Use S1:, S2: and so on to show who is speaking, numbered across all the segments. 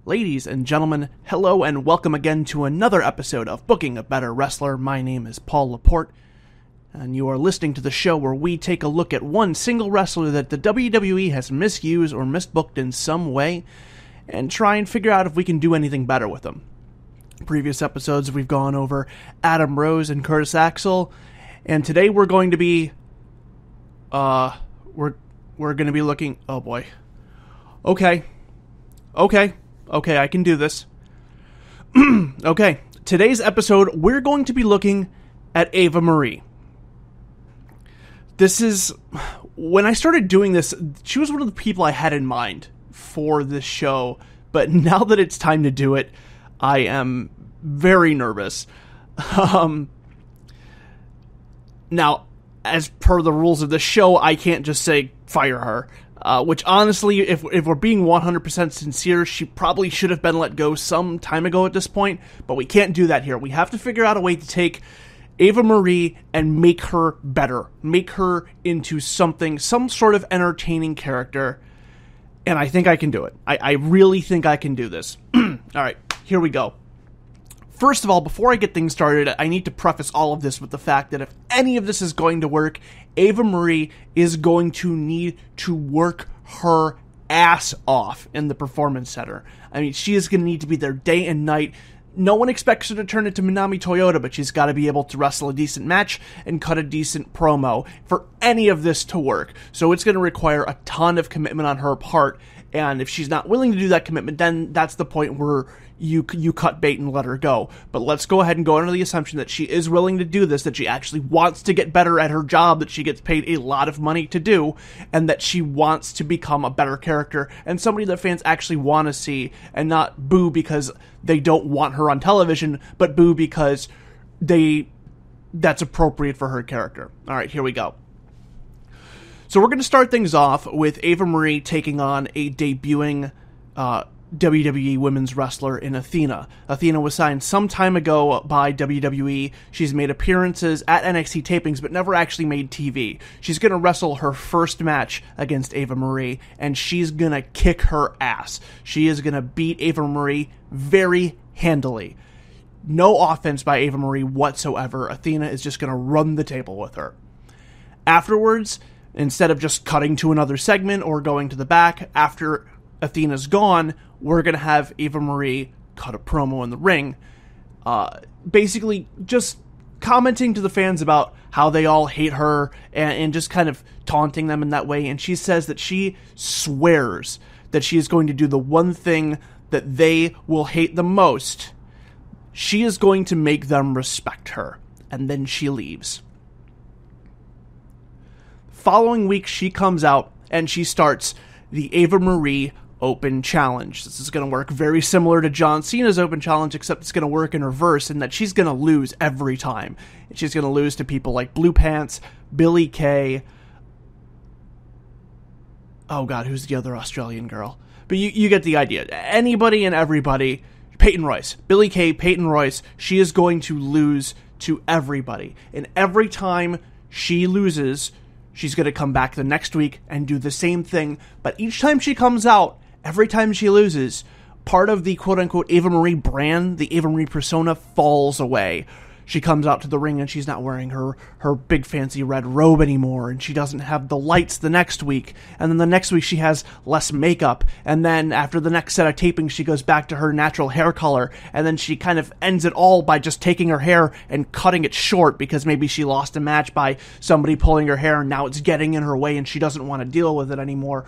S1: Ladies and gentlemen, hello and welcome again to another episode of Booking a Better Wrestler. My name is Paul Laporte, and you are listening to the show where we take a look at one single wrestler that the WWE has misused or misbooked in some way, and try and figure out if we can do anything better with them. Previous episodes we've gone over Adam Rose and Curtis Axel, and today we're going to be, we're going to be looking, oh boy, okay, I can do this. Okay, today's episode, we're going to be looking at Eva Marie. This is, when I started doing this, she was one of the people I had in mind for this show, but now that it's time to do it, I am very nervous. Now, as per the rules of the show, I can't just say, fire her. Which honestly, if we're being 100% sincere, she probably should have been let go some time ago at this point, but we can't do that here. We have to figure out a way to take Eva Marie and make her better. Make her into something, some sort of entertaining character, and I think I can do it. I really think I can do this. Alright, here we go. First of all, before I get things started, I need to preface all of this with the fact that if any of this is going to work, Eva Marie is going to need to work her ass off in the Performance Center. I mean, she is going to need to be there day and night. No one expects her to turn into Minami Toyota, but she's got to be able to wrestle a decent match and cut a decent promo for any of this to work. So it's going to require a ton of commitment on her part, and if she's not willing to do that commitment, then that's the point where you cut bait and let her go. But let's go ahead and go under the assumption that she is willing to do this, that she actually wants to get better at her job, that she gets paid a lot of money to do, and that she wants to become a better character and somebody that fans actually want to see, and not boo because they don't want her on television, but boo because that's appropriate for her character. Alright, here we go. So we're going to start things off with Eva Marie taking on a debuting WWE women's wrestler in Athena. Athena was signed some time ago by WWE. She's made appearances at NXT tapings, but never actually made TV. She's going to wrestle her first match against Eva Marie, and she's going to kick her ass. She is going to beat Eva Marie very handily. No offense by Eva Marie whatsoever. Athena is just going to run the table with her. Afterwards, instead of just cutting to another segment or going to the back, after Athena's gone, we're going to have Eva Marie cut a promo in the ring, basically just commenting to the fans about how they all hate her and just kind of taunting them in that way. And she says that she swears that she is going to do the one thing that they will hate the most. She is going to make them respect her. And then she leaves. Following week, she comes out and she starts the Eva Marie Open Challenge. This is going to work very similar to John Cena's Open Challenge, except it's going to work in reverse in that she's going to lose every time. She's going to lose to people like Blue Pants, Billie Kay. Oh god, who's the other Australian girl? But you get the idea. Anybody and everybody. Peyton Royce. Billie Kay, Peyton Royce. She is going to lose to everybody. And every time she loses, she's going to come back the next week and do the same thing. But each time she comes out, every time she loses, part of the quote-unquote Eva Marie brand, the Eva Marie persona, falls away. She comes out to the ring and she's not wearing her big fancy red robe anymore, and she doesn't have the lights the next week, and then the next week she has less makeup, and then after the next set of tapings she goes back to her natural hair color, and then she kind of ends it all by just taking her hair and cutting it short because maybe she lost a match by somebody pulling her hair and now it's getting in her way and she doesn't want to deal with it anymore.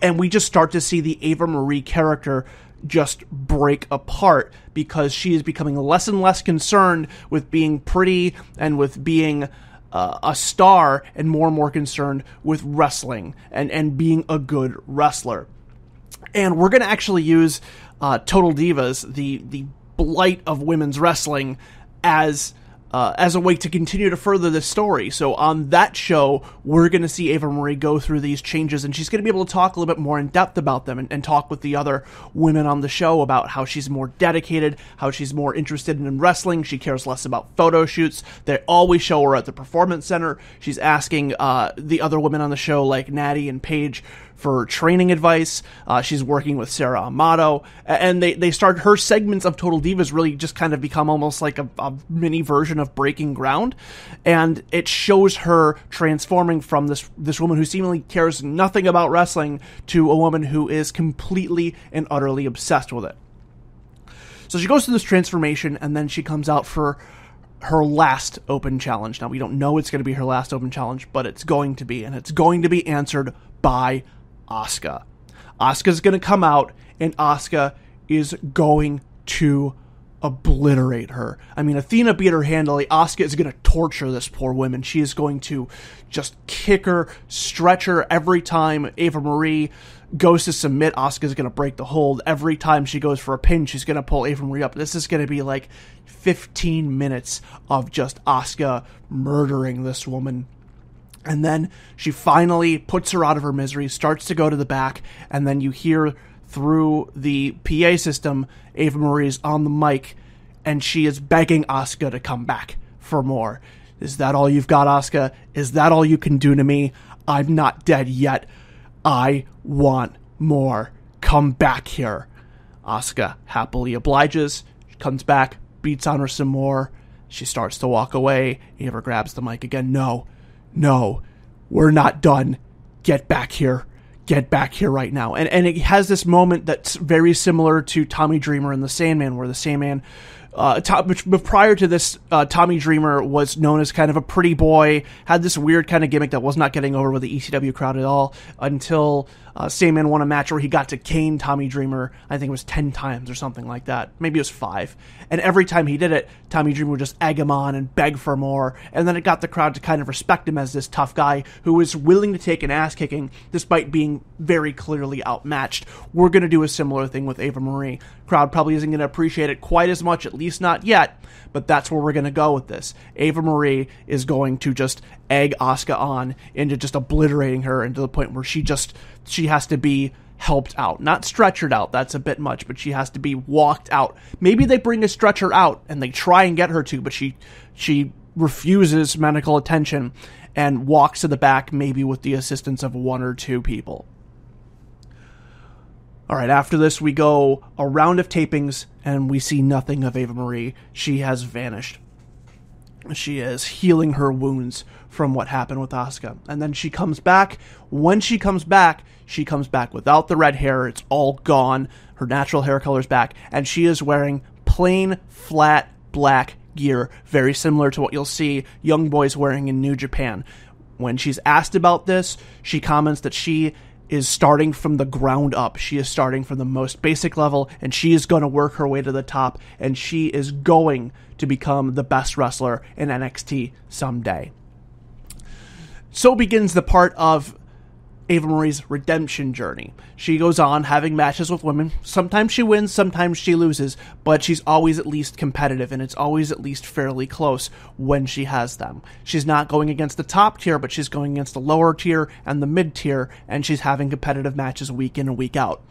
S1: And we just start to see the Eva Marie character just break apart because she is becoming less and less concerned with being pretty and with being a star, and more concerned with wrestling and being a good wrestler. And we're going to actually use Total Divas, the blight of women's wrestling, as a way to continue to further this story. So on that show, we're going to see Eva Marie go through these changes, and she's going to be able to talk a little bit more in depth about them and talk with the other women on the show about how she's more dedicated, how she's more interested in wrestling. She cares less about photo shoots. They always show her at the Performance Center. She's asking the other women on the show, like Natty and Paige, for training advice. She's working with Sarah Amato, and they start, her segments of Total Divas really just kind of become almost like a mini version of Breaking Ground, and it shows her transforming from this woman who seemingly cares nothing about wrestling to a woman who is completely and utterly obsessed with it. So she goes through this transformation, and then she comes out for her last open challenge. Now, we don't know it's going to be her last open challenge, but it's going to be, and it's going to be answered by Asuka. Asuka's going to come out, and Asuka is going to obliterate her. I mean, Athena beat her handily. Asuka is going to torture this poor woman. She is going to just kick her, stretch her every time Eva Marie goes to submit. Asuka's going to break the hold. Every time she goes for a pin, she's going to pull Eva Marie up. This is going to be like 15 minutes of just Asuka murdering this woman. And then she finally puts her out of her misery, starts to go to the back, and then you hear through the PA system, Eva Marie's on the mic, and she is begging Asuka to come back for more. Is that all you've got, Asuka? Is that all you can do to me? I'm not dead yet. I want more. Come back here. Asuka happily obliges. She comes back, beats on her some more. She starts to walk away. Eva grabs the mic again. No, we're not done. Get back here. Get back here right now. And it has this moment that's very similar to Tommy Dreamer and the Sandman, where the Sandman, but prior to this, Tommy Dreamer was known as kind of a pretty boy, had this weird kind of gimmick that was not getting over with the ECW crowd at all, until Sandman won a match where he got to cane Tommy Dreamer, I think it was 10 times or something like that. Maybe it was 5. And every time he did it, Tommy Dreamer would just egg him on and beg for more, and then it got the crowd to kind of respect him as this tough guy who was willing to take an ass-kicking despite being very clearly outmatched. We're going to do a similar thing with Eva Marie. Crowd probably isn't going to appreciate it quite as much, at least not yet, but that's where we're going to go with this. Eva Marie is going to just egg Asuka on into just obliterating her, into the point where she has to be helped out. Not stretchered out, that's a bit much, but she has to be walked out. Maybe they bring a stretcher out and they try and get her to, but she refuses medical attention and walks to the back, maybe with the assistance of 1 or 2 people. All right, after this, we go a round of tapings, and we see nothing of Eva Marie. She has vanished. She is healing her wounds from what happened with Asuka. And then she comes back. When she comes back without the red hair. It's all gone. Her natural hair color's back. And she is wearing plain, flat, black gear, very similar to what you'll see young boys wearing in New Japan. When she's asked about this, she comments that she is starting from the ground up. She is starting from the most basic level, and she is going to work her way to the top, and she is going to become the best wrestler in NXT someday. So begins the part of Eva Marie's redemption journey. She goes on having matches with women. Sometimes she wins, sometimes she loses, but she's always at least competitive, and it's always at least fairly close when she has them. She's not going against the top tier, but she's going against the lower tier and the mid tier, and she's having competitive matches week in and week out.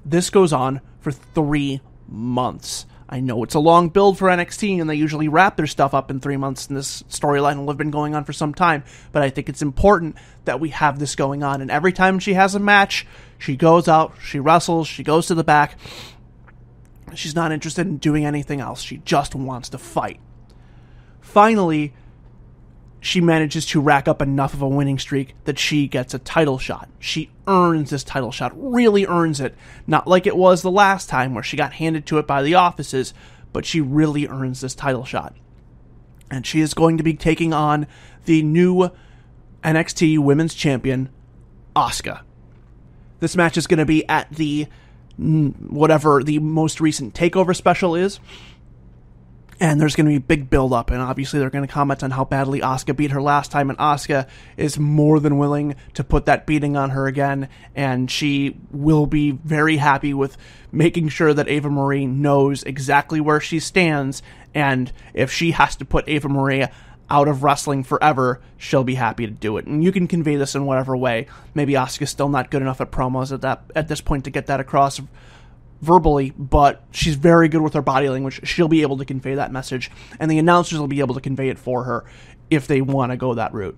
S1: This goes on for 3 months. I know it's a long build for NXT, and they usually wrap their stuff up in 3 months, and this storyline will have been going on for some time, but I think it's important that we have this going on, and every time she has a match, she goes out, she wrestles, she goes to the back. She's not interested in doing anything else. She just wants to fight. Finally, she manages to rack up enough of a winning streak that she gets a title shot. She earns this title shot, really earns it. Not like it was the last time where she got handed to it by the offices, but she really earns this title shot. And she is going to be taking on the new NXT Women's Champion, Asuka. This match is going to be at the whatever the most recent TakeOver special is. And there's going to be a big build-up, and obviously they're going to comment on how badly Asuka beat her last time, and Asuka is more than willing to put that beating on her again, and she will be very happy with making sure that Eva Marie knows exactly where she stands, and if she has to put Eva Marie out of wrestling forever, she'll be happy to do it. And you can convey this in whatever way. Maybe Asuka's still not good enough at promos at this point to get that across verbally, but she's very good with her body language. She'll be able to convey that message, and the announcers will be able to convey it for her if they want to go that route.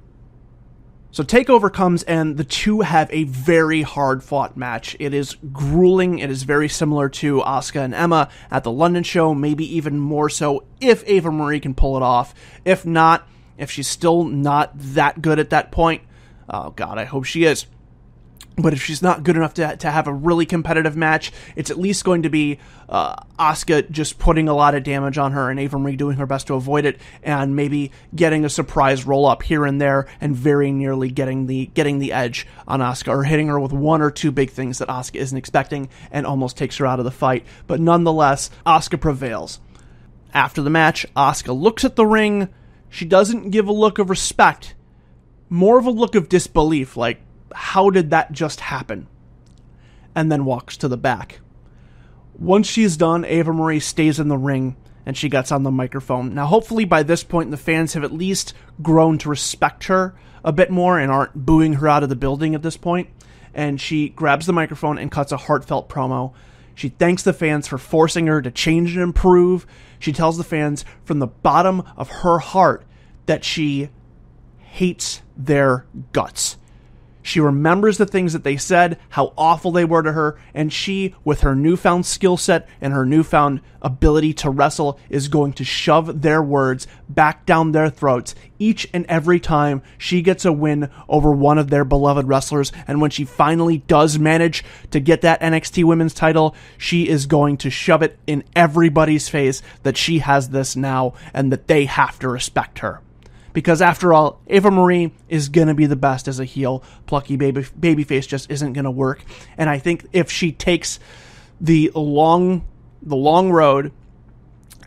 S1: So TakeOver comes, and the two have a very hard-fought match. It is grueling. It is very similar to Asuka and Emma at the London show, maybe even more so if Eva Marie can pull it off. If not, if she's still not that good at that point, oh God, I hope she is. But if she's not good enough to have a really competitive match, it's at least going to be Asuka just putting a lot of damage on her and Eva Marie doing her best to avoid it, and maybe getting a surprise roll-up here and there and very nearly getting the edge on Asuka, or hitting her with one or two big things that Asuka isn't expecting and almost takes her out of the fight. But nonetheless, Asuka prevails. After the match, Asuka looks at the ring. She doesn't give a look of respect, more of a look of disbelief, like, how did that just happen? And then walks to the back. Once she's done, Eva Marie stays in the ring and she gets on the microphone. Now, hopefully by this point, the fans have at least grown to respect her a bit more and aren't booing her out of the building at this point. And she grabs the microphone and cuts a heartfelt promo. She thanks the fans for forcing her to change and improve. She tells the fans from the bottom of her heart that she hates their guts. She remembers the things that they said, how awful they were to her, and she, with her newfound skill set and her newfound ability to wrestle, is going to shove their words back down their throats each and every time she gets a win over one of their beloved wrestlers. And when she finally does manage to get that NXT Women's title, she is going to shove it in everybody's face that she has this now and that they have to respect her. Because after all, Eva Marie is going to be the best as a heel. Plucky babyface just isn't going to work. And I think if she takes the long road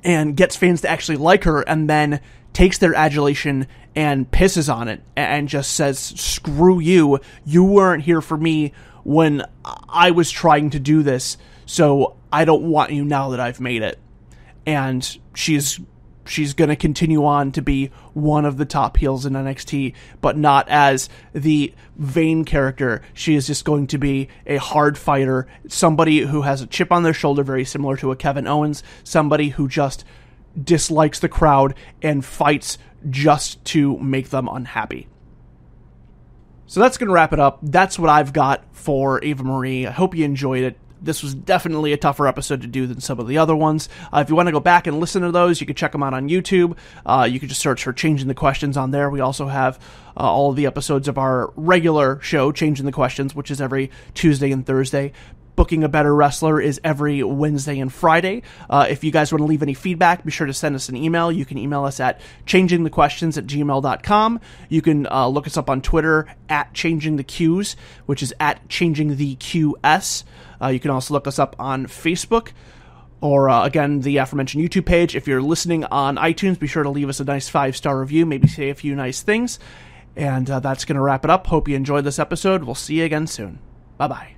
S1: and gets fans to actually like her, and then takes their adulation and pisses on it and just says, screw you, you weren't here for me when I was trying to do this, so I don't want you now that I've made it. And she's going to continue on to be one of the top heels in NXT, but not as the vain character. She is just going to be a hard fighter, somebody who has a chip on their shoulder, very similar to a Kevin Owens, somebody who just dislikes the crowd and fights just to make them unhappy. So that's going to wrap it up. That's what I've got for Eva Marie. I hope you enjoyed it. This was definitely a tougher episode to do than some of the other ones. If you want to go back and listen to those, you can check them out on YouTube. You can just search for Changing the Questions on there. We also have all of the episodes of our regular show, Changing the Questions, which is every Tuesday and Thursday. Booking a Better Wrestler is every Wednesday and Friday. If you guys want to leave any feedback, be sure to send us an email. You can email us at changingthequestions@gmail.com. You can look us up on Twitter at ChangingTheQs, which is at ChangingTheQS. You can also look us up on Facebook, or again, the aforementioned YouTube page. If you're listening on iTunes, be sure to leave us a nice 5-star review, maybe say a few nice things. And that's going to wrap it up. Hope you enjoyed this episode. We'll see you again soon. Bye-bye.